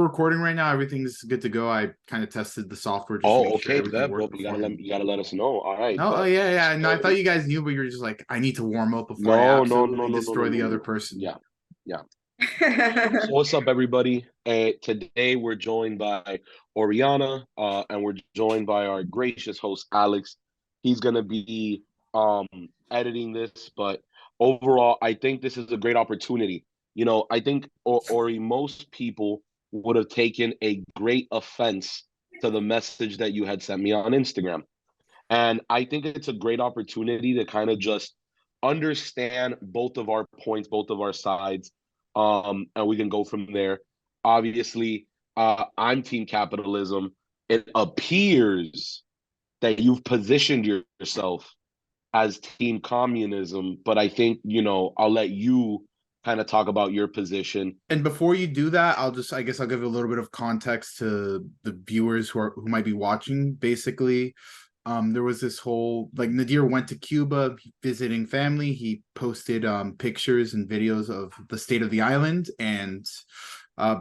recording right now. Everything's good to go. I kind of tested the software just to Oh, make sure okay, everything bet, bro. worked beforehand. You gotta let us know. All right, No, oh bet. yeah, yeah. No, I thought So you guys knew, but you're just like, I need to warm up before I no, no, no, absolutely no, no, no, destroy no, the other no. person. Yeah, yeah. So what's up, everybody? Today we're joined by Oriana, and we're joined by our gracious host Alex. He's gonna be um editing this, but overall, I think this is a great opportunity. I think Ori, most people would have taken a great offense to the message that you had sent me on Instagram. And I think it's a great opportunity to kind of just understand both of our points, both of our sides, and we can go from there. Obviously, I'm team capitalism. It appears that you've positioned yourself as team communism, but I think, I'll let you kind of talk about your position. And before you do that, I guess I'll give a little bit of context to the viewers who might be watching. Basically, there was this whole like Nadir went to Cuba visiting family. He posted pictures and videos of the state of the island, and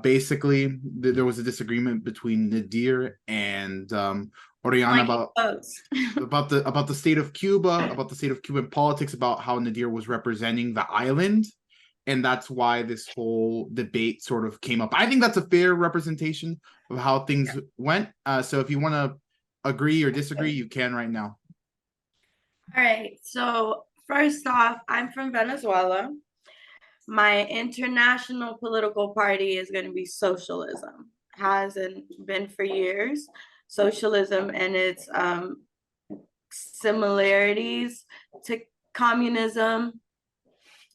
basically there was a disagreement between Nadir and Oriana Like clothes. about the state of Cuba, about the state of Cuban politics, about how Nadir was representing the island, and that's why this whole debate sort of came up. I think that's a fair representation of how things went. So if you want to agree or disagree, you can right now. All right. So first off, I'm from Venezuela. My international political party is going to be socialism. Hasn't been for years. Socialism and its similarities to communism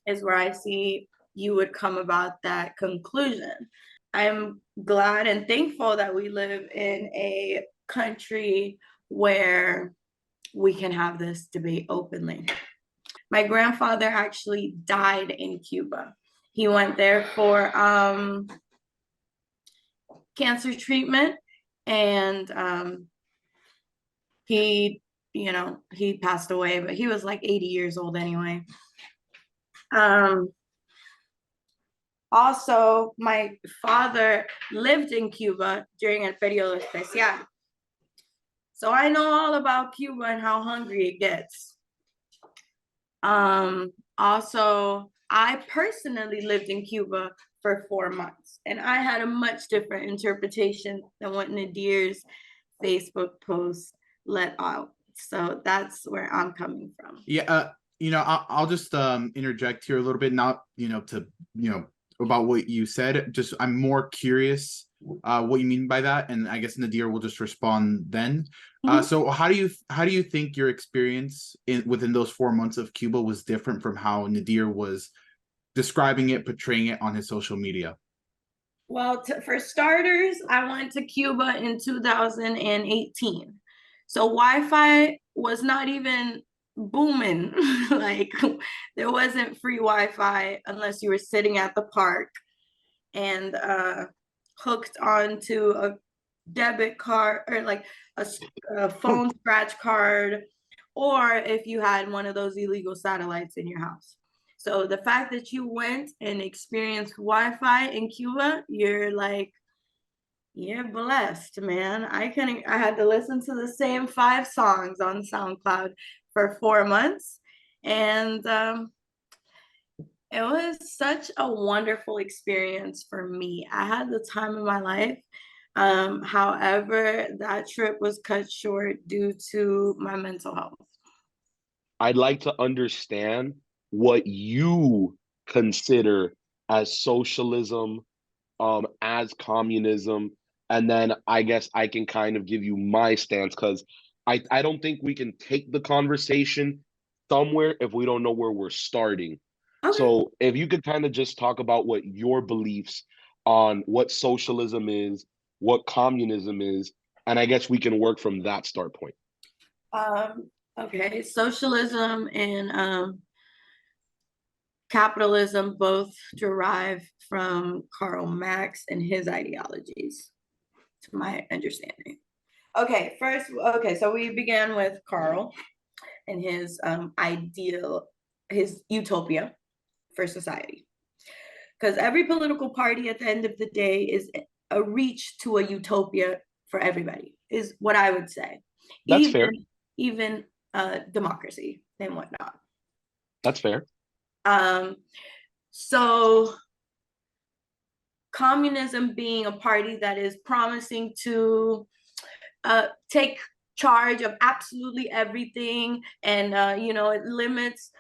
is where I see you would come about that conclusion. I'm glad and thankful that we live in a country where we can have this debate openly. My grandfather actually died in Cuba. He went there for cancer treatment, and he passed away, but he was like 80 years old anyway. Also, my father lived in Cuba during el periodo especial. So I know all about Cuba and how hungry it gets. Also, I personally lived in Cuba for 4 months, and I had a much different interpretation than what Nadir's Facebook post let out. So that's where I'm coming from. Yeah, I'll just interject here a little bit, not about what you said. Just I'm more curious what you mean by that, and I guess Nadir will just respond then. So how do you think your experience within those 4 months of Cuba was different from how Nadir was describing it, portraying it on his social media? Well, for starters, I went to Cuba in 2018. So Wi-Fi was not even booming. Like there wasn't free Wi-Fi unless you were sitting at the park and hooked onto a debit card or like a phone scratch card, or if you had one of those illegal satellites in your house. So the fact that you went and experienced Wi-Fi in Cuba, you're blessed, man. I had to listen to the same 5 songs on SoundCloud for 4 months, and it was such a wonderful experience for me. I had the time of my life. However, that trip was cut short due to my mental health. I'd like to understand what you consider as socialism, as communism, and then I guess I can kind of give you my stance because I don't think we can take the conversation somewhere if we don't know where we're starting. Okay. So if you could kind of just talk about what your beliefs on what socialism is, what communism is, and I guess we can work from that start point. Okay, socialism and capitalism both derive from Karl Marx and his ideologies, to my understanding. Okay, so we began with Karl and his his utopia for society. Because every political party at the end of the day is a reach to a utopia for everybody, is what I would say. That's fair. Even democracy and whatnot. That's fair. So communism being a party that is promising to take charge of absolutely everything, and it limits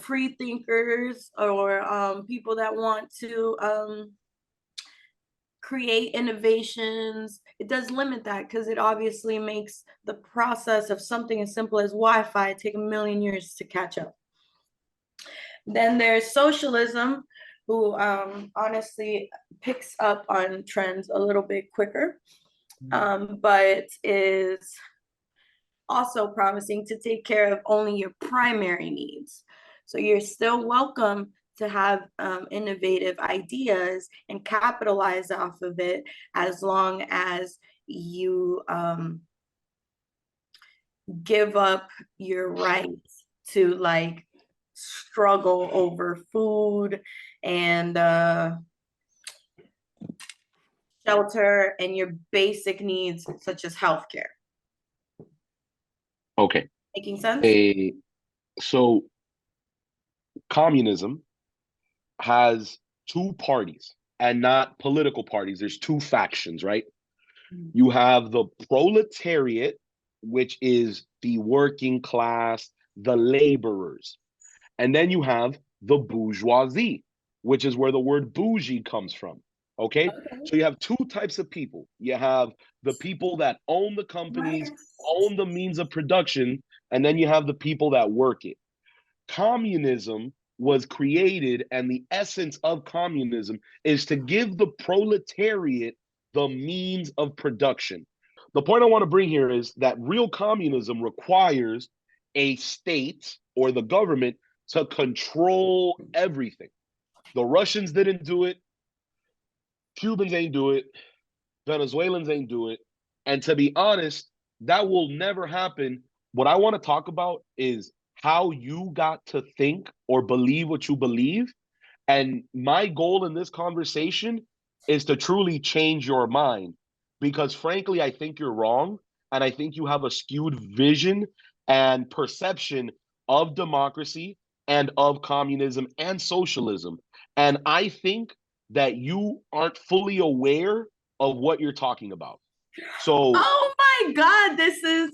free thinkers or people that want to create innovations. It does limit that, because it obviously makes the process of something as simple as Wi-Fi take 1,000,000 years to catch up. Then there's socialism, who honestly picks up on trends a little bit quicker, but is also promising to take care of only your primary needs. So you're still welcome to have innovative ideas and capitalize off of it, as long as you give up your right to like struggle over food and shelter and your basic needs such as healthcare. Okay. Making sense? So communism has two parties, and not political parties. There's two factions, right? You have the proletariat, which is the working class, the laborers. And then you have the bourgeoisie, which is where the word bougie comes from. Okay? So you have two types of people. You have the people that own the companies, own the means of production, and then you have the people that work it. Communism was created, and the essence of communism is to give the proletariat the means of production. The point I want to bring here is that real communism requires a state or the government to control everything. The Russians didn't do it. Cubans ain't do it. Venezuelans ain't do it. And to be honest, that will never happen. What I want to talk about is how you got to think or believe what you believe. And my goal in this conversation is to truly change your mind. Because frankly, I think you're wrong. And I think you have a skewed vision and perception of democracy and of communism and socialism. And I think that you aren't fully aware of what you're talking about. So, oh my God, this is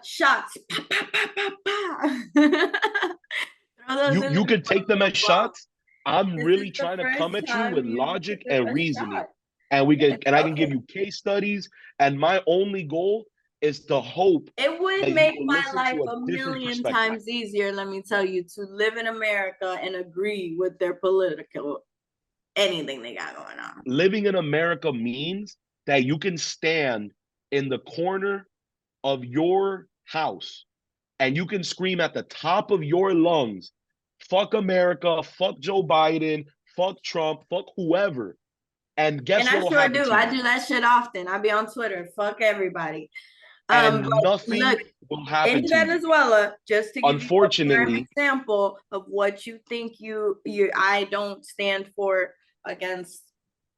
shots. Pa, pa, pa, pa. you could take them as shots. I'm This really is the trying to first come at you time with you logic took and a reasoning. shot. And we Yes, get, and I can give you case studies. And my only goal is to hope it would that make you will my listen life to a different million perspective. times easier, let me tell you, to live in America and agree with their political anything they got going on. Living in America means that you can stand in the corner of your house and you can scream at the top of your lungs, fuck America, fuck Joe Biden, fuck Trump, fuck whoever. And guess And I what will sure happen do. to you? I do that shit often. I be on Twitter. Fuck everybody. And nothing will happen in to you. Venezuela, just to give Unfortunately, you an example of what you think I don't stand for against,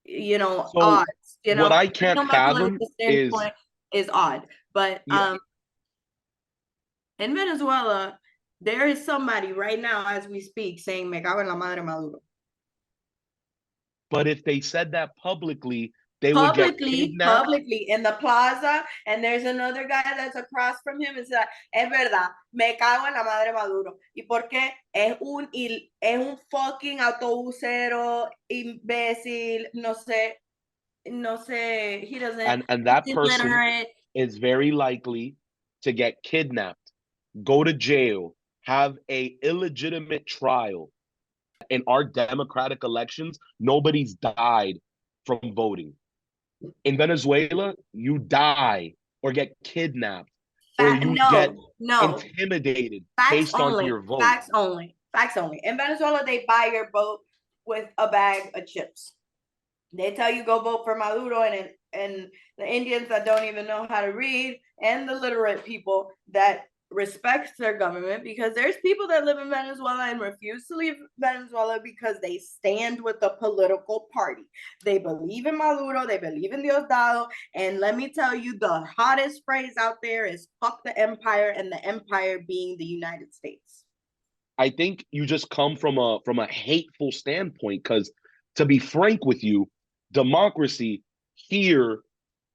so odds. what I can't my fathom political standpoint is odd. But yeah. In Venezuela, there is somebody right now as we speak saying, "Me cago en la madre Maduro." But if they said that publicly, they would get kidnapped. Publicly in the plaza, and there's another guy that's across from him and says, "Es verdad, me cago en la madre Maduro." ¿Y por qué? Es un fucking autobusero, imbécil, no sé, he doesn't, And that he's person illiterate. is very likely to get kidnapped, go to jail, have a illegitimate trial. In our democratic elections, nobody's died from voting. In Venezuela, you die or get kidnapped or you get intimidated based on your vote. Facts only. In Venezuela, they buy your vote with a bag of chips. They tell you go vote for Maduro, and the Indians that don't even know how to read, and the literate people that respect their government, because there's people that live in Venezuela and refuse to leave Venezuela because they stand with the political party. They believe in Maduro, they believe in Diosdado, and let me tell you, the hottest phrase out there is fuck the empire, and the empire being the United States. I think you just come from a hateful standpoint, because to be frank with you, democracy here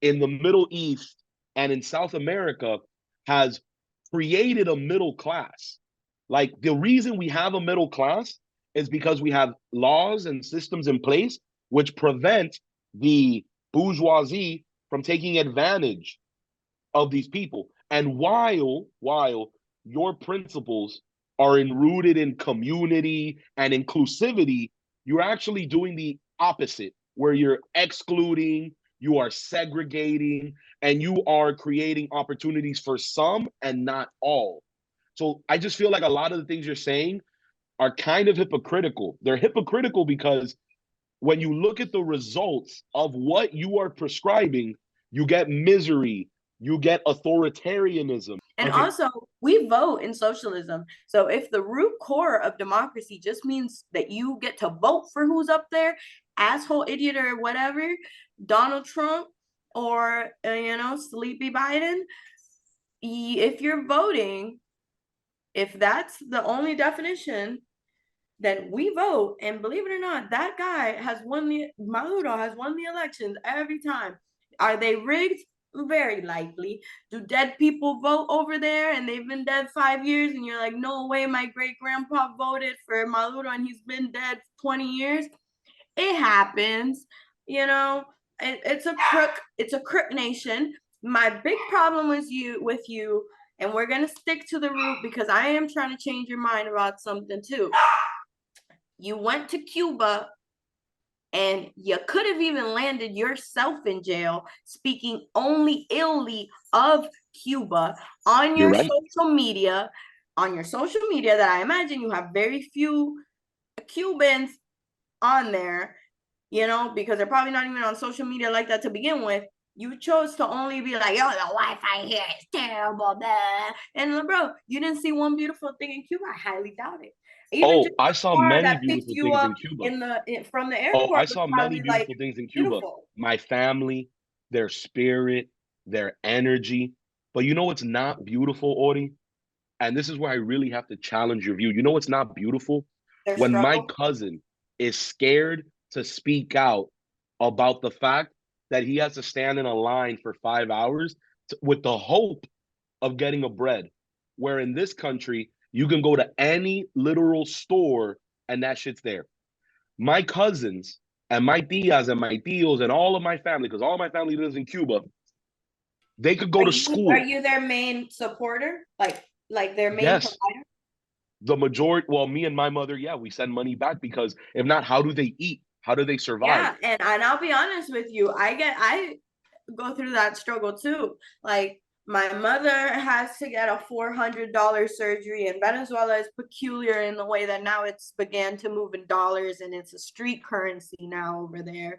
in the Middle East and in South America has created a middle class. Like, the reason we have a middle class is because we have laws and systems in place which prevent the bourgeoisie from taking advantage of these people. And while your principles are rooted in community and inclusivity, you're actually doing the opposite, where you're excluding, you are segregating, and you are creating opportunities for some and not all. So I just feel like a lot of the things you're saying are kind of hypocritical. They're hypocritical because when you look at the results of what you are prescribing, you get misery, you get authoritarianism. And also, we vote in socialism. So if the root core of democracy just means that you get to vote for who's up there, asshole, idiot, or whatever, Donald Trump or, Sleepy Biden, if you're voting, if that's the only definition, then we vote. And believe it or not, that guy Maduro has won the elections every time. Are they rigged? Very likely. Do dead people vote over there and they've been dead 5 years and you're like, no way, my great grandpa voted for Maduro and he's been dead 20 years? It happens. It's a crook nation. My big problem with you, and we're gonna stick to the root because I am trying to change your mind about something too. You went to Cuba and you could have even landed yourself in jail speaking only illy of Cuba on your social media, that I imagine you have very few Cubans on there, because they're probably not even on social media like that to begin with. You chose to only be like, yo, the Wi-Fi here is terrible, blah. And bro, you didn't see one beautiful thing in Cuba? I highly doubt it. Even I saw many beautiful things in Cuba. From the airport. I saw many beautiful things in Cuba. My family, their spirit, their energy. But you know what's not beautiful, Ori? And this is where I really have to challenge your view. You know what's not beautiful? When my cousin is scared to speak out about the fact that he has to stand in a line for 5 hours with the hope of getting a bread. Where in this country, you can go to any literal store and that shit's there. My cousins and my tias and my tios and all of my family, because all of my family lives in Cuba, they could go to school. Are you their main supporter? Like their main provider? The majority, well, me and my mother, we send money back, because if not, how do they eat? How do they survive? Yeah, and I'll be honest with you, I go through that struggle too. Like, my mother has to get a $400 surgery, and Venezuela is peculiar in the way that now it's began to move in dollars, and it's a street currency now over there.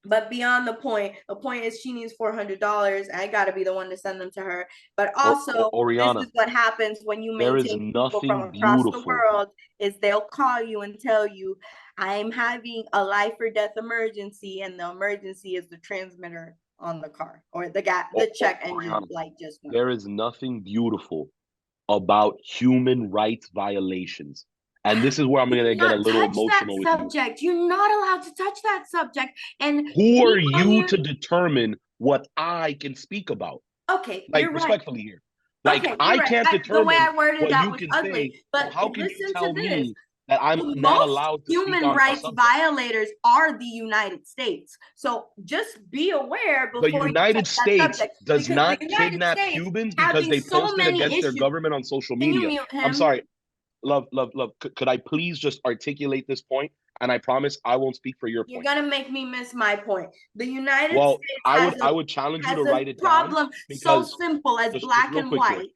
But beyond the point is she needs $400. I got to be the one to send them to her. But also, Oriana, this is what happens when you maintain people from across the world, is they'll call you and tell you, I'm having a life or death emergency, and the emergency is the transmitter on the car, or the check engine light just went. There is nothing beautiful about human rights violations. And this is where I'm going to get a little emotional with you. You're not allowed to touch that subject. And who are you to determine what I can speak about? Okay, like, respectfully here. Like, I can't determine the way I worded what that you was can ugly. say. But how can you tell me that I'm not allowed to speak on human rights violators are the United States. So just be aware before the United States does not kidnap Cubans because they posted against their government on social media. I'm sorry. Love. Could I please just articulate this point? And I promise I won't speak for your point. You're gonna make me miss my point. The United States I would challenge you to write it down. Problem so simple as black and white.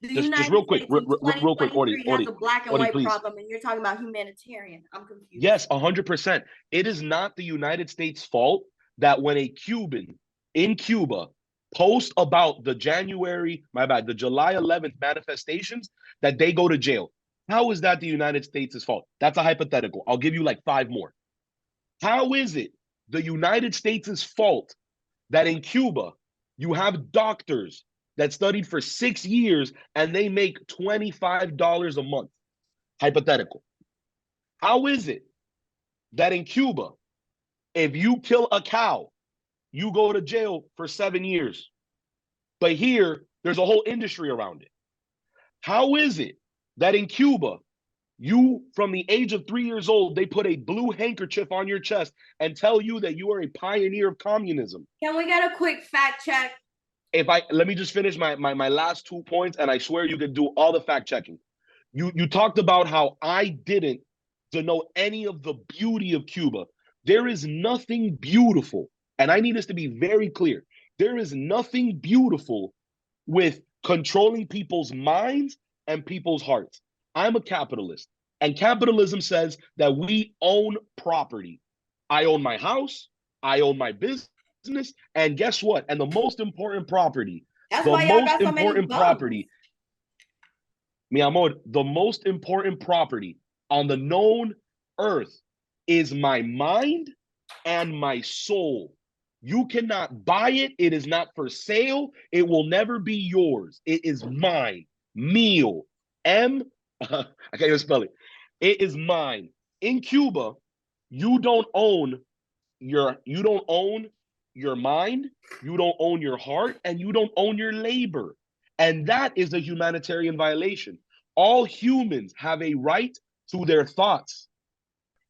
Just real quick, Ori, has a black and Ori, white please. problem, and you're talking about humanitarian. I'm confused. Yes, 100%. It is not the United States' fault that when a Cuban in Cuba post about the July 11th manifestations, that they go to jail. How is that the United States' fault? That's a hypothetical. I'll give you like 5 more. How is it the United States' fault that in Cuba, you have doctors that studied for 6 years and they make $25 a month? Hypothetical. How is it that in Cuba, if you kill a cow, you go to jail for 7 years? But here, there's a whole industry around it. How is it that in Cuba, you, from the age of 3 years old, they put a blue handkerchief on your chest and tell you that you are a pioneer of communism? Can we get a quick fact check? Let me just finish my last 2 points, and I swear you can do all the fact checking. You talked about how I didn't denote any of the beauty of Cuba. There is nothing beautiful, and I need this to be very clear. There is nothing beautiful with controlling people's minds and people's hearts. I'm a capitalist, and capitalism says that we own property. I own my house, I own my business, and guess what? And the most important property, That's why y'all got so many mi amor, the most important property on the known earth is my mind and my soul. You cannot buy it. It is not for sale. It will never be yours. It is mine. Meal. I can't even spell it. It is mine. In Cuba, you don't own your mind, you don't own your heart, and you don't own your labor. And that is a humanitarian violation. All humans have a right to their thoughts.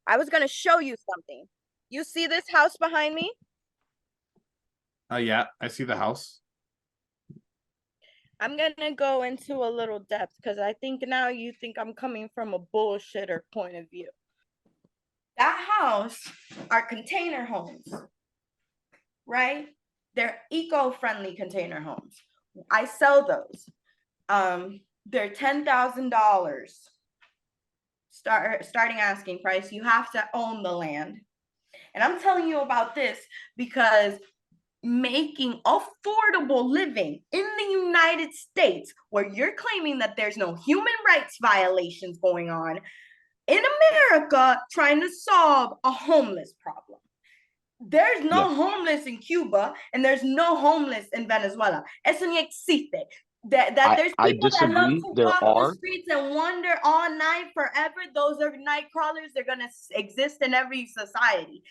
I was going to show you something. You see this house behind me? Yeah, I see the house. I'm going to go into a little depth because I think now you think I'm coming from a bullshitter point of view. That house are container homes, right? They're eco-friendly container homes. I sell those. They're $10,000 starting asking price. You have to own the land. And I'm telling you about this because making affordable living in the United States, where you're claiming that there's no human rights violations going on, in America, trying to solve a homeless problem. There's no homeless in Cuba, and there's no homeless in Venezuela. Eso ni existe. That there's people that love to walk the streets and wander all night forever. Those are night crawlers. They're going to exist in every society.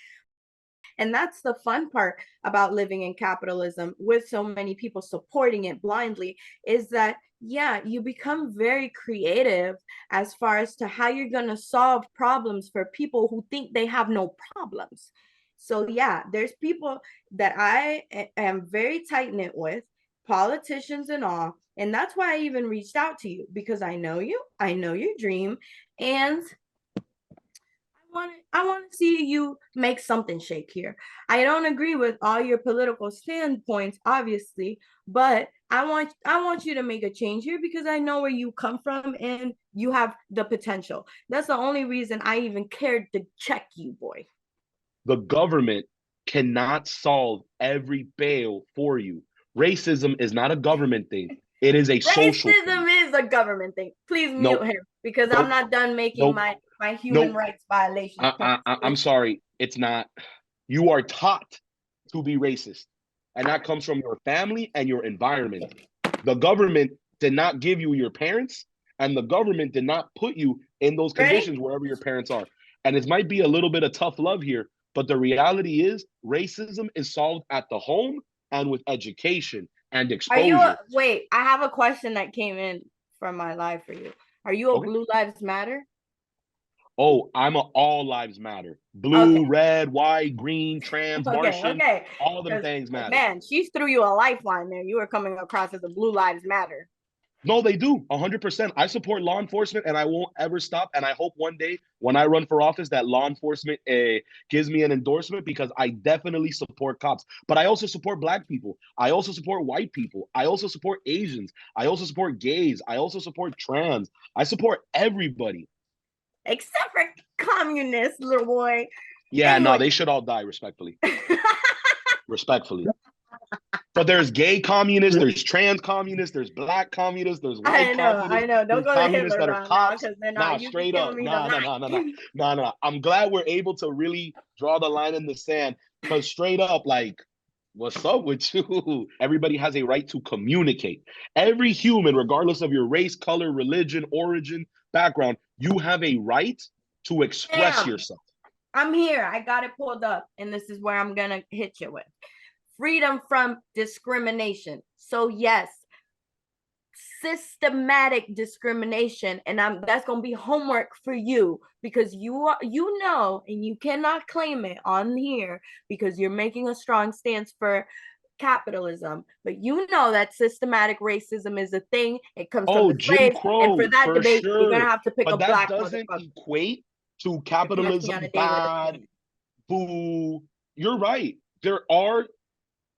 And that's the fun part about living in capitalism with so many people supporting it blindly, is that, yeah, you become very creative as far as to how you're going to solve problems for people who think they have no problems. So yeah, there's people that I am very tight-knit with, politicians and all. And that's why I even reached out to you, because I know you, I know your dream, and I want to see you make something shake here. I don't agree with all your political standpoints, obviously, but I want you to make a change here because I know where you come from and you have the potential. That's the only reason I even cared to check you, boy. The government cannot solve every bail for you. Racism is not a government thing. It is a social thing. Racism is a government thing. Please mute him because I'm not done making my human rights violations. I'm sorry. It's not. You are taught to be racist. And that comes from your family and your environment. The government did not give you your parents, and the government did not put you in those conditions wherever your parents are. And it might be a little bit of tough love here, but the reality is racism is solved at the home and with education and exposure. Wait, I have a question that came in from my live for you. Are you a Blue Lives Matter? Oh, I'm a all lives matter. Blue, red, white, green, trans, Martian, all them things matter. Man, she threw you a lifeline there. You were coming across as a Blue Lives Matter. No, they do. 100%. I support law enforcement and I won't ever stop. And I hope one day when I run for office that law enforcement gives me an endorsement, because I definitely support cops. But I also support Black people. I also support white people. I also support Asians. I also support gays. I also support trans. I support everybody. Except for communists, little boy. Yeah, anyway. No, they should all die respectfully. Respectfully. But there's gay communists, there's trans communists, there's black communists, there's white communists. I know. Don't There's go the communists Hitler that are route now cops. because they're Nah, not. You straight giving up. me Nah, the nah, nah, nah, nah, nah, nah. I'm glad we're able to really draw the line in the sand because straight up, like, what's up with you? Everybody has a right to communicate. Every human, regardless of your race, color, religion, origin, background, you have a right to express Damn. yourself. I'm here. I got it pulled up, and this is where I'm gonna hit you with freedom from discrimination. So yes, systematic discrimination, and that's gonna be homework for you because you know, and you cannot claim it on here because you're making a strong stance for capitalism, but you know that systematic racism is a thing. It comes from the Jim slaves, and Crow, for that for debate, you're gonna sure. have to pick But a that black doesn't motherfucker. equate to If you ask me capitalism on a daily bad, basis. boo. You're right. There are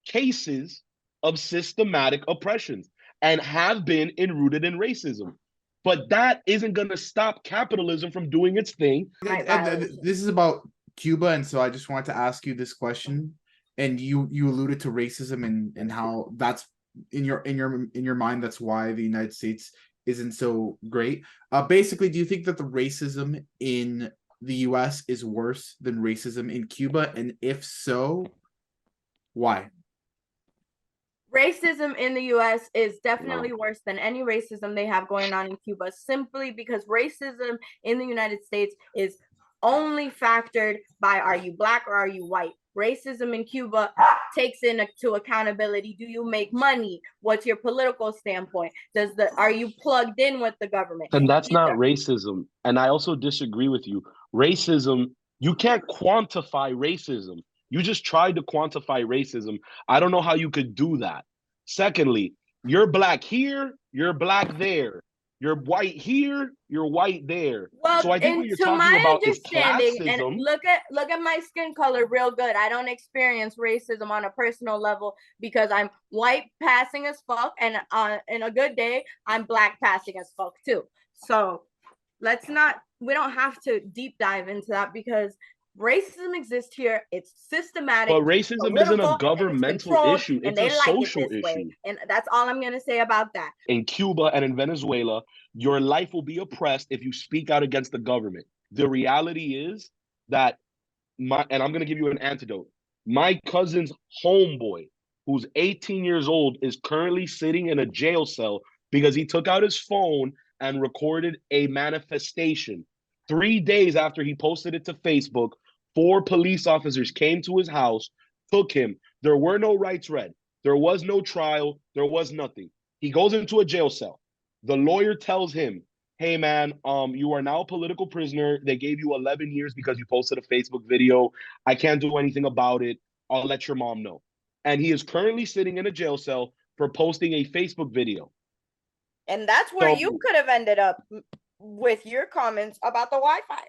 cases of systematic oppressions and have been rooted in racism. But that isn't going to stop capitalism from doing its thing. And this is about Cuba, and so I just wanted to ask you this question. And you alluded to racism and how that's in your mind. That's why the United States isn't so great. Basically, do you think that the racism in the U.S. is worse than racism in Cuba? And if so, why? Racism in the US is definitely worse than any racism they have going on in Cuba, simply because racism in the United States is only factored by are you black or are you white. Racism in Cuba takes into accountability, do you make money? What's your political standpoint? Are you plugged in with the government? And that's not racism. And I also disagree with you. Racism, you can't quantify racism. You just tried to quantify racism. I don't know how you could do that. Secondly, you're black here, you're black there. You're white here, you're white there. Well, so I think what you're to talking my about is understanding, and classism. look at my skin color real good. I don't experience racism on a personal level because I'm white passing as fuck, and in a good day, I'm black passing as fuck too. So we don't have to deep dive into that because racism exists here. It's systematic. But racism isn't a governmental issue. It's a social issue. And that's all I'm going to say about that. In Cuba and in Venezuela, your life will be oppressed if you speak out against the government. The reality is that and I'm going to give you an antidote. My cousin's homeboy, who's 18 years old, is currently sitting in a jail cell because he took out his phone and recorded a manifestation. 3 days after he posted it to Facebook, 4 police officers came to his house, took him. There were no rights read. There was no trial. There was nothing. He goes into a jail cell. The lawyer tells him, hey, man, you are now a political prisoner. They gave you 11 years because you posted a Facebook video. I can't do anything about it. I'll let your mom know. And he is currently sitting in a jail cell for posting a Facebook video. And that's where you could have ended up with your comments about the Wi-Fi.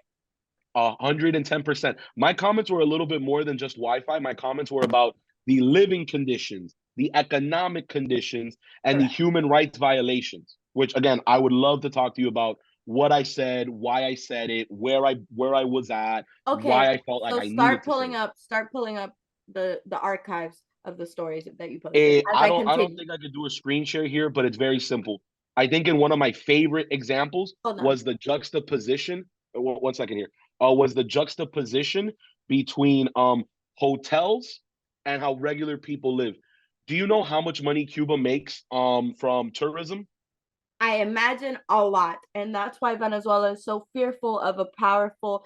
110%. My comments were a little bit more than just Wi-Fi. My comments were about the living conditions, the economic conditions, and the human rights violations, which, again, I would love to talk to you about what I said, why I said it, where I was at, why I felt like I needed to start pulling up the archives of the stories that you posted. I don't think I could do a screen share here, but it's very simple. I think in one of my favorite examples was the juxtaposition. One second here. Was the juxtaposition between hotels and how regular people live. Do you know how much money Cuba makes from tourism? I imagine a lot, and that's why Venezuela is so fearful of a powerful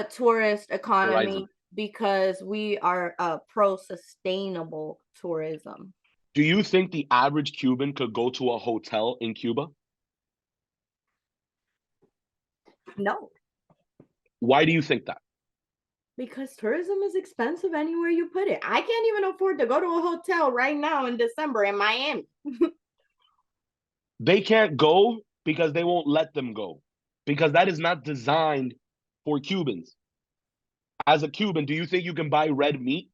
tourist economy, because we are pro-sustainable tourism. Do you think the average Cuban could go to a hotel in Cuba? No. Why do you think that? Because tourism is expensive anywhere you put it. I can't even afford to go to a hotel right now in December in Miami. They can't go because they won't let them go, because that is not designed for Cubans. As a Cuban, do you think you can buy red meat?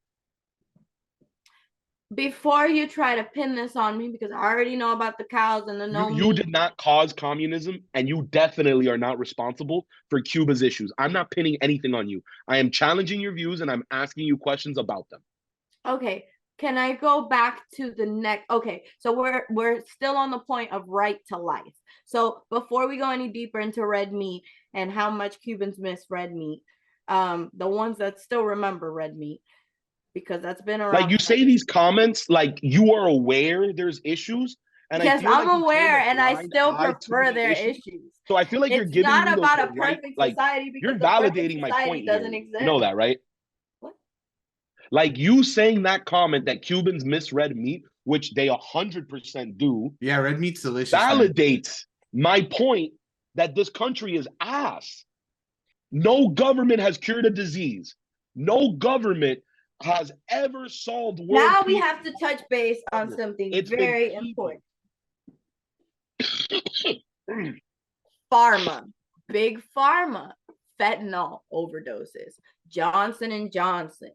Before you try to pin this on me, because I already know about the cows and the you did not cause communism, and you definitely are not responsible for Cuba's issues. I'm not pinning anything on you. I am challenging your views, and I'm asking you questions about them. Okay. Can I go back to the next? Okay, so we're still on the point of right to life. So before we go any deeper into red meat and how much Cubans miss red meat, the ones that still remember red meat, because that's been around. Like, you say these comments like you are aware there's issues, and yes, I feel I'm like aware, and I blind still eye to prefer the their issues. issues. So I feel like you're It's giving not me about a the right, perfect like, society, because you're the perfect validating my society point doesn't here. exist. You know that, right? What? Like, you saying that comment that Cubans miss red meat, which they 100% do, Yeah, red meat's delicious, man. validates my point that this country is ass. No government has cured a disease. No government has ever solved world Now we peace. have to touch base on something It's very been important. Pharma, big pharma, fentanyl overdoses, Johnson and Johnson.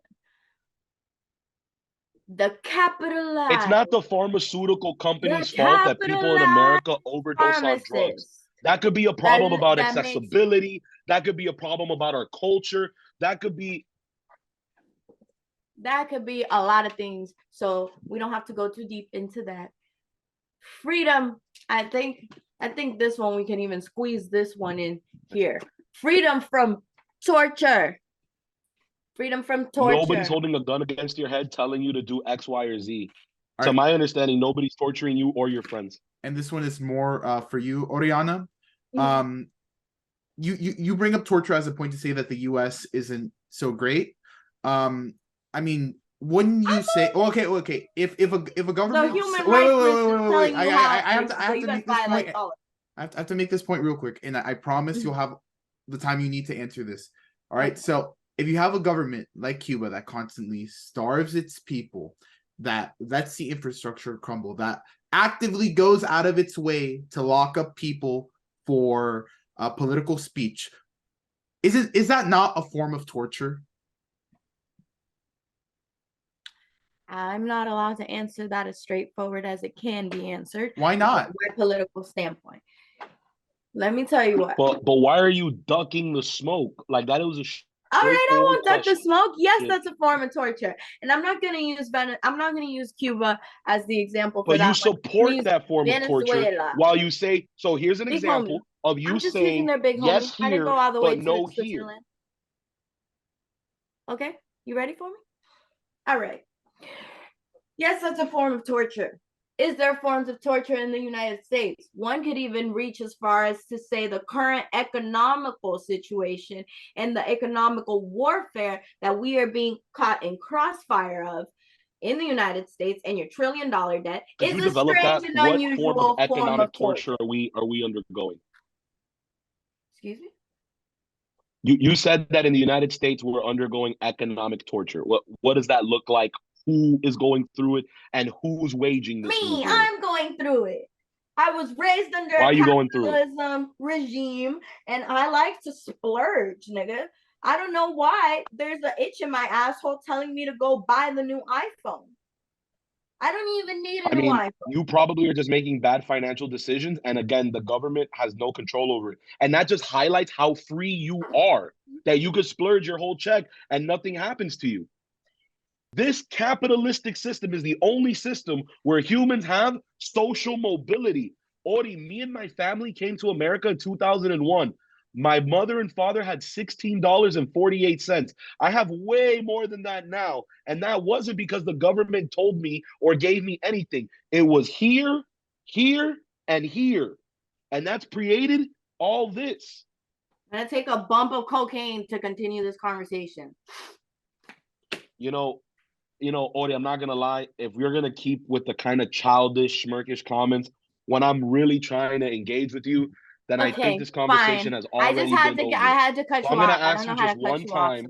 The capitalized. It's not the pharmaceutical company's fault that people in America overdose on drugs. That could be a problem about accessibility. That could be a problem about our culture. That could be a lot of things. So we don't have to go too deep into that. Freedom. I think this one, we can even squeeze this one in here. Freedom from torture. Freedom from torture. Nobody's holding a gun against your head telling you to do X, Y, or Z. All To right. my understanding, nobody's torturing you or your friends. And this one is more for you, Oriana. You bring up torture as a point to say that the U.S. isn't so great. I mean, wouldn't you say? Okay. If a government, wait. I have to make this point. I have to make this point real quick, and I promise you'll have the time you need to answer this. All right. So if you have a government like Cuba that constantly starves its people, that lets the infrastructure crumble, that actively goes out of its way to lock up people for political speech, is that not a form of torture? I'm not allowed to answer that as straightforward as it can be answered. Why not? From my political standpoint. Let me tell you what. But why are you ducking the smoke? Like, that was a all right, I won't duck question. the smoke. Yes, that's a form of torture, and I'm not going to use Cuba as the example for but that. You support that form of torture while you say. So here's an example of you saying yes here, go all the way but no to here. Okay, you ready for me? All right. Yes, that's a form of torture. Is there forms of torture in the United States? One could even reach as far as to say the current economical situation and the economical warfare that we are being caught in crossfire of in the United States, and your $1 trillion debt is a strange and unusual form of economic torture are we undergoing? Excuse me? You said that in the United States we're undergoing economic torture. What does that look like? Who is going through it, and who's waging this? Me, I'm going through it. I was raised under a capitalism regime, and I like to splurge, nigga. I don't know why there's an itch in my asshole telling me to go buy the new iPhone. I don't even need a new iPhone. You probably are just making bad financial decisions, and again, the government has no control over it. And that just highlights how free you are, that you could splurge your whole check and nothing happens to you. This capitalistic system is the only system where humans have social mobility. Ori, me and my family came to America in 2001. My mother and father had $16.48. I have way more than that now. And that wasn't because the government told me or gave me anything. It was here, here, and here. And that's created all this. I'm going to take a bump of cocaine to continue this conversation. Ori, I'm not going to lie. If we're going to keep with the kind of childish, smirkish comments, when I'm really trying to engage with you, then I think this conversation has already been over. I had to cut you off. I'm going to ask you just one time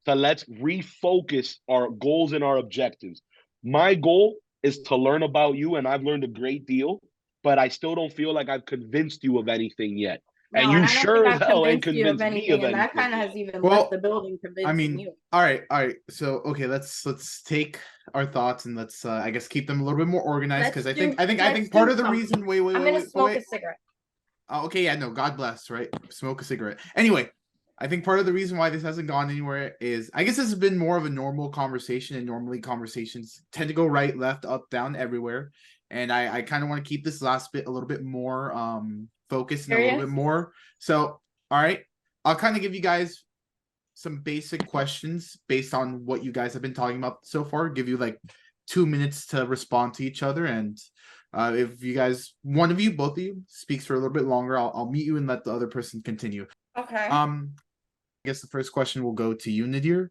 to let's refocus our goals and our objectives. My goal is to learn about you, and I've learned a great deal, but I still don't feel like I've convinced you of anything yet. No, and you sure as hell ain't convinced me of anything. And that kind of has even left the building convincing you. All right. So okay, let's take our thoughts and let's I guess keep them a little bit more organized, because I think part of the reason. I'm gonna smoke a cigarette. Okay, yeah, no, God bless, right? Smoke a cigarette. Anyway, I think part of the reason why this hasn't gone anywhere is, I guess this has been more of a normal conversation, and normally conversations tend to go right, left, up, down, everywhere. And I kind of want to keep this last bit a little bit more focused and a little bit more. So, all right, I'll kind of give you guys some basic questions based on what you guys have been talking about so far. Give you like 2 minutes to respond to each other, and if you guys, one of you, both of you, speaks for a little bit longer, I'll mute you and let the other person continue. Okay. I guess the first question will go to you, Nadir.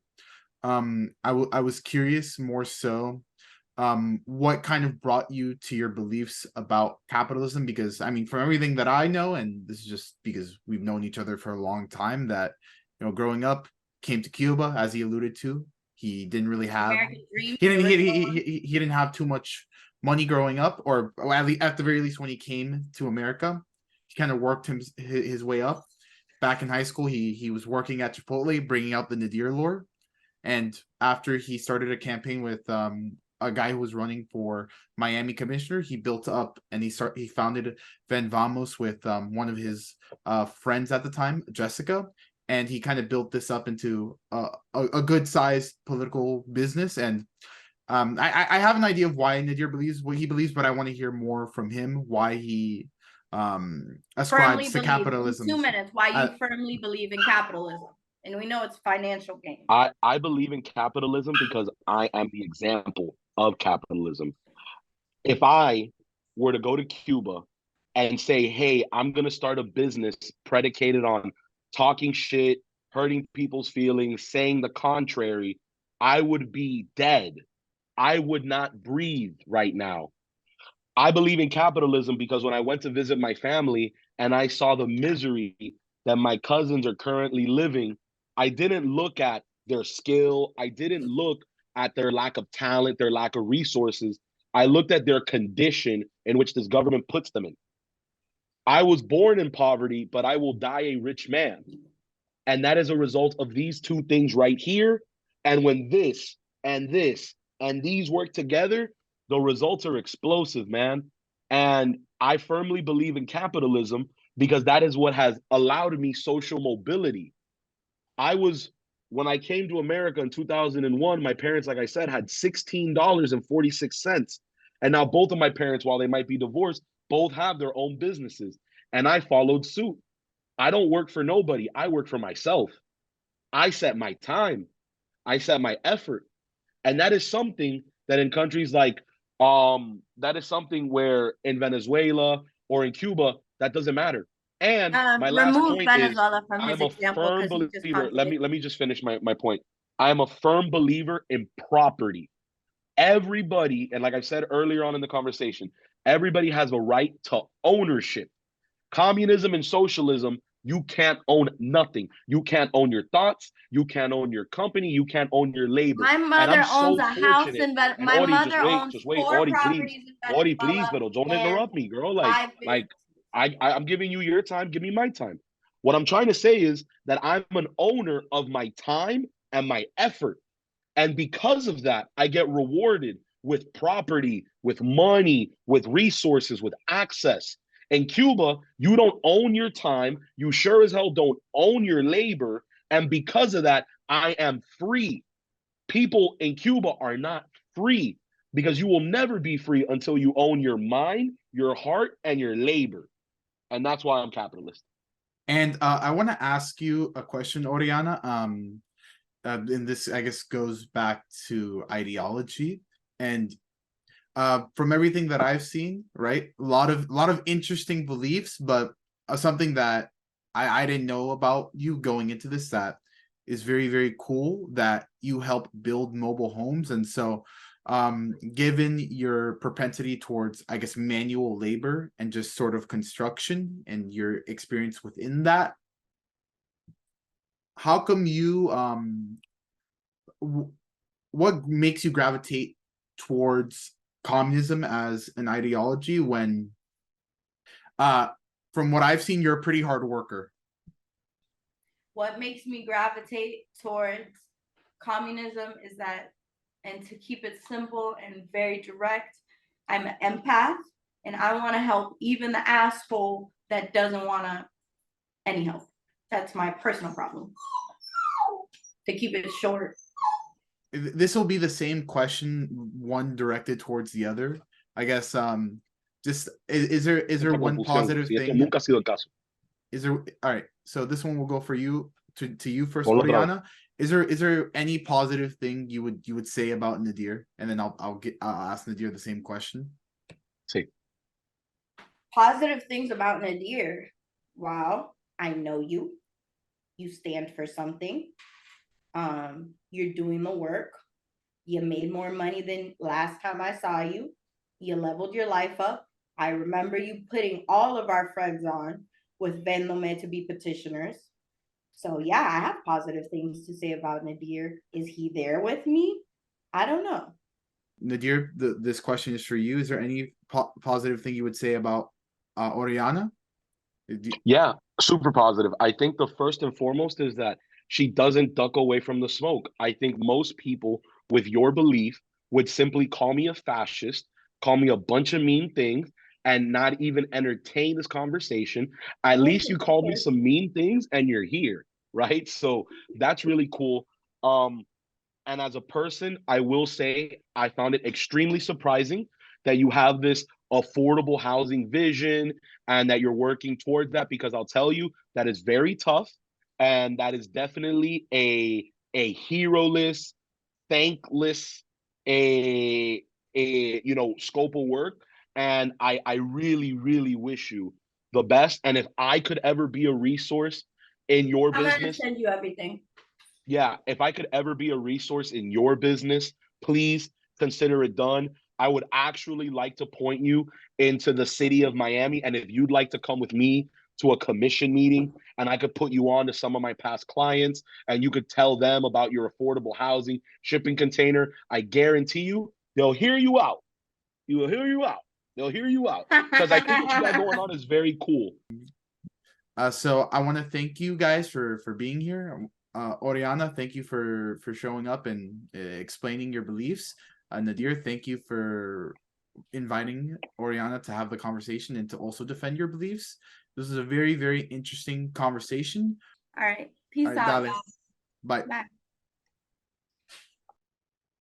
I was curious more so, what kind of brought you to your beliefs about capitalism? Because I mean, from everything that I know, and this is just because we've known each other for a long time, that growing up, came to Cuba, as he alluded to. He didn't really have he didn't have too much money growing up, or at the very least when he came to America, he kind of worked his way up. Back in high school, he was working at Chipotle, bringing out the Nadir lore. And after he started a campaign with a guy who was running for Miami commissioner, he built up and he founded Ven-Vamos with one of his friends at the time, Jessica, and he kind of built this up into a good sized political business. And I have an idea of why Nadir believes what he believes, but I want to hear more from him why he ascribes to capitalism. 2 minutes. Why you firmly believe in capitalism? And we know it's financial gain. I believe in capitalism because I am the example of capitalism. If I were to go to Cuba and say, hey, I'm going to start a business predicated on talking shit, hurting people's feelings, saying the contrary, I would be dead. I would not breathe right now. I believe in capitalism because when I went to visit my family and I saw the misery that my cousins are currently living, I didn't look at their skill. I didn't look at their lack of talent, their lack of resources. I looked at their condition in which this government puts them in. I was born in poverty, but I will die a rich man. And that is a result of these two things right here. And when this and this and these work together, the results are explosive, man. And I firmly believe in capitalism because that is what has allowed me social mobility. When I came to America in 2001, my parents, like I said, had $16.46. And now both of my parents, while they might be divorced, both have their own businesses. And I followed suit. I don't work for nobody. I work for myself. I set my time. I set my effort. And that is something that in countries like, that is something where in Venezuela or in Cuba, that doesn't matter. And my last point Venezuela is, from I his am a example, firm believer. Let me just finish my point. I am a firm believer in property. Everybody, and like I said earlier on in the conversation, everybody has a right to ownership. Communism and socialism, you can't own nothing. You can't own your thoughts. You can't own your company. You can't own your labor. My mother owns a house in Venezuela. My mother owns just wait, 4 Audie, properties please. in Venezuela. Audie, please, but don't interrupt me, girl. I'm giving you your time. Give me my time. What I'm trying to say is that I'm an owner of my time and my effort. And because of that, I get rewarded with property, with money, with resources, with access. In Cuba, you don't own your time. You sure as hell don't own your labor. And because of that, I am free. People in Cuba are not free because you will never be free until you own your mind, your heart, and your labor. And that's why I'm capitalist. And I want to ask you a question, Oriana. And this, I guess, goes back to ideology. And from everything that I've seen, right, a lot of interesting beliefs, but something that I didn't know about you going into this that is very, very cool, that you help build mobile homes. And so given your propensity towards, I guess, manual labor and just sort of construction and your experience within that, how come you what makes you gravitate towards communism as an ideology when from what I've seen, you're a pretty hard worker? What makes me gravitate towards communism is that, and to keep it simple and very direct, I'm an empath and I want to help even the asshole that doesn't want any help. That's my personal problem. To keep it short. This will be the same question, one directed towards the other. I guess just is there Mucha one confusión, positive si esto thing? nunca ha sido el caso. Is there all right, so this one will go for you to you first, Ponlo otra vez. Oriana. Is there any positive thing you would say about Nadir? And then I'll ask Nadir the same question. Sí. Positive things about Nadir. Wow, I know you. You stand for something. You're doing the work. You made more money than last time I saw you. You leveled your life up. I remember you putting all of our friends on with Ven-Vamos to be petitioners. So yeah, I have positive things to say about Nadir. Is he there with me? I don't know. Nadir, this question is for you. Is there any positive thing you would say about Oriana? Yeah, super positive. I think the first and foremost is that she doesn't duck away from the smoke. I think most people with your belief would simply call me a fascist, call me a bunch of mean things, and not even entertain this conversation. At least you called me some mean things and you're here, right? So that's really cool. And as a person, I will say I found it extremely surprising that you have this affordable housing vision and that you're working towards that, because I'll tell you that is very tough, and that is definitely a hero-less, thankless, a scope of work. And I really, really wish you the best. And if I could ever be a resource in your I'm gonna business, send you everything. yeah, if I could ever be a resource in your business, please consider it done. I would actually like to point you into the city of Miami. And if you'd like to come with me to a commission meeting, and I could put you on to some of my past clients, and you could tell them about your affordable housing shipping container, I guarantee you they'll hear you out. You will hear you out. They'll hear you out. Because I think what you got going on is very cool. So I want to thank you guys for being here. Oriana, thank you for showing up and explaining your beliefs. Nadir, thank you for inviting Oriana to have the conversation and to also defend your beliefs. This is a very, very interesting conversation. All right. Peace All right, out, dale. y'all. Bye. Bye.